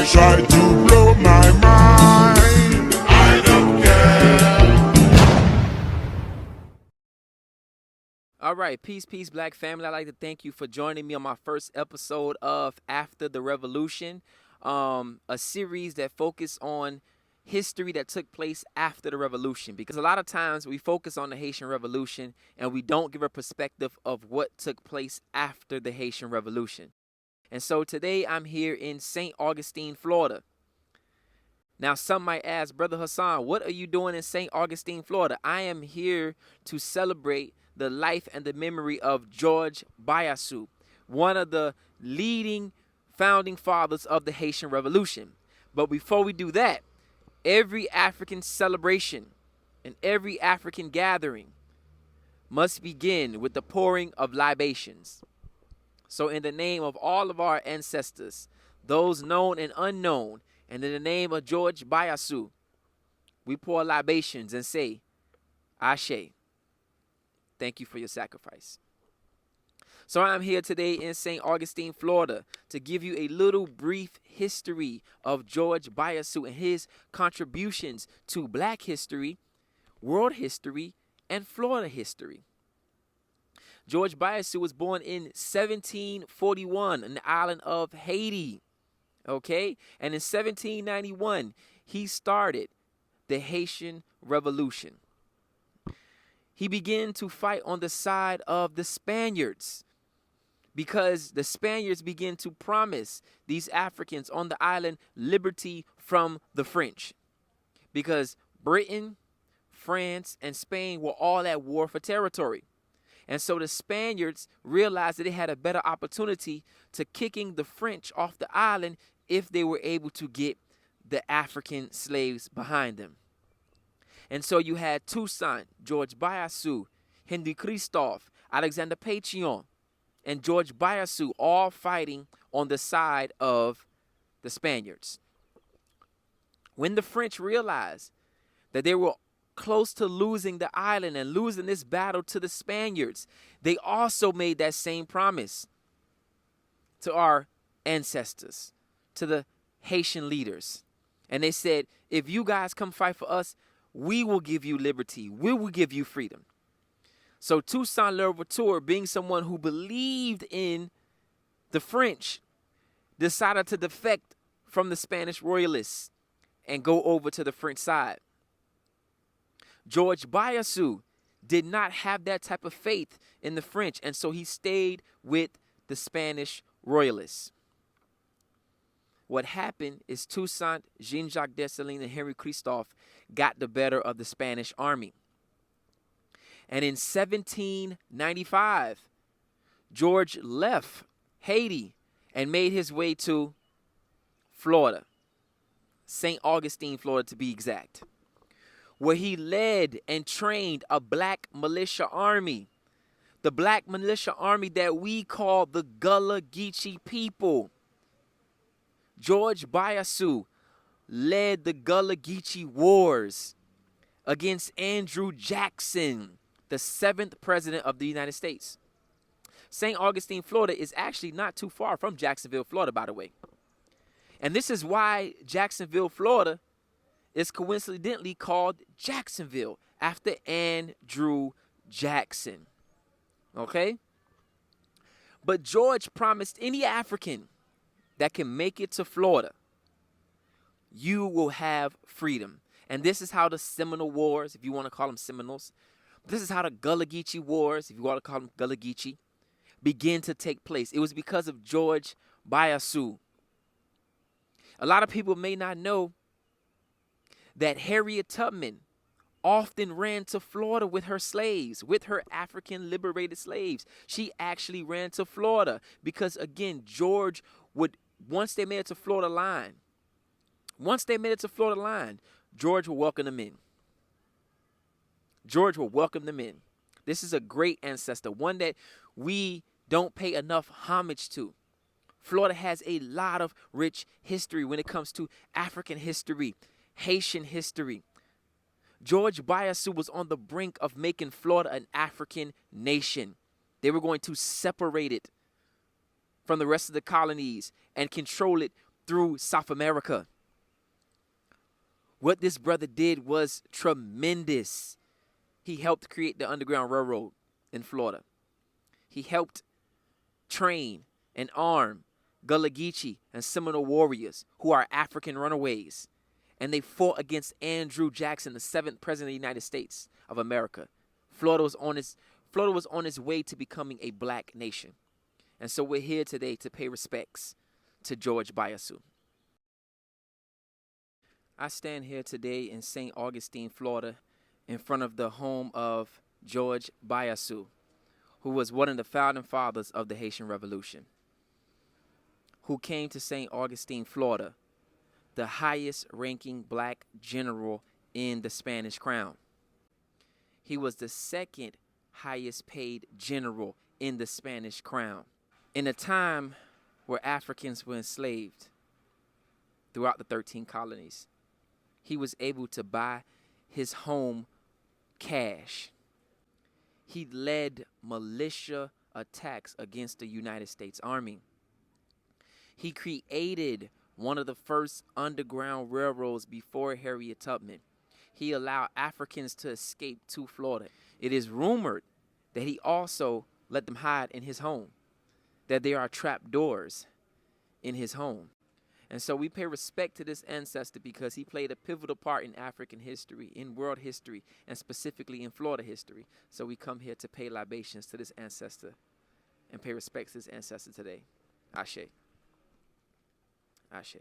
try to blow my mind. I don't care. All right, peace, Black family. I'd like to thank you for joining me on my first episode of After the Revolution, a series that focus on history that took place after the revolution. Because a lot of times we focus on the Haitian Revolution and we don't give a perspective of what took place after the Haitian Revolution. And so today I'm here in St. Augustine, Florida. Now, some might ask, Brother Hassan, what are you doing in St. Augustine, Florida? I am here to celebrate the life and the memory of George Biassou, one of the leading founding fathers of the Haitian Revolution. But before we do that, every African celebration and every African gathering must begin with the pouring of libations. So in the name of all of our ancestors, those known and unknown, and in the name of George Biassou, we pour libations and say, Ashe, thank you for your sacrifice. So I'm here today in St. Augustine, Florida, to give you a little brief history of George Biassou and his contributions to Black history, world history, and Florida history. George Biassou was born in 1741 on the island of Haiti. Okay? And in 1791, he started the Haitian Revolution. He began to fight on the side of the Spaniards because the Spaniards began to promise these Africans on the island liberty from the French. Because Britain, France, and Spain were all at war for territory. And so the Spaniards realized that they had a better opportunity to kicking the French off the island if they were able to get the African slaves behind them. And so you had Toussaint, George Biassou, Henry Christophe, Alexander Pétion, and George Biassou all fighting on the side of the Spaniards. When the French realized that they were close to losing the island and losing this battle to the Spaniards, they also made that same promise to our ancestors, to the Haitian leaders. And they said, if you guys come fight for us, we will give you liberty. We will give you freedom. So Toussaint Louverture, being someone who believed in the French, decided to defect from the Spanish royalists and go over to the French side. George Biassou did not have that type of faith in the French, and so he stayed with the Spanish royalists. What happened is Toussaint, Jean-Jacques Dessalines, and Henry Christophe got the better of the Spanish army. And in 1795, George left Haiti and made his way to Florida, St. Augustine, Florida to be exact, where he led and trained a black militia army. The black militia army that we call the Gullah Geechee people. George Biassou led the Gullah Geechee Wars against Andrew Jackson, the 7th president of the United States. St. Augustine, Florida is actually not too far from Jacksonville, Florida, by the way. And this is why Jacksonville, Florida is coincidentally called Jacksonville after Andrew Jackson. Okay? But George promised any African that can make it to Florida, you will have freedom. And this is how the Seminole Wars, if you want to call them Seminoles, this is how the Gullah Geechee Wars, if you want to call them Gullah Geechee, began to take place. It was because of George Biassou. A lot of people may not know that Harriet Tubman often ran to Florida with her slaves, with her African liberated slaves. She actually ran to Florida because, again, George would, once they made it to Florida line, George will welcome them in. George will welcome them in. This is a great ancestor, one that we don't pay enough homage to. Florida has a lot of rich history when it comes to African history, Haitian history. George Biassou was on the brink of making Florida an African nation. They were going to separate it from the rest of the colonies and control it through South America. What this brother did was tremendous. He helped create the Underground Railroad in Florida. He helped train and arm Gullah Geechee and Seminole warriors who are African runaways. And they fought against Andrew Jackson, the 7th president of the United States of America. Florida was on its way to becoming a black nation. And so we're here today to pay respects to George Biassou. I stand here today in St. Augustine, Florida, in front of the home of George Biassou, who was one of the founding fathers of the Haitian Revolution, who came to St. Augustine, Florida, the highest ranking black general in the Spanish crown. He was the second highest paid general in the Spanish crown. In a time where Africans were enslaved throughout the 13 colonies, he was able to buy his home cash. He led militia attacks against the United States Army. He created one of the first underground railroads before Harriet Tubman. He allowed Africans to escape to Florida. It is rumored that he also let them hide in his home, that there are trap doors in his home. And so we pay respect to this ancestor because he played a pivotal part in African history, in world history, and specifically in Florida history. So we come here to pay libations to this ancestor and pay respect to this ancestor today. Ashe. Ashe.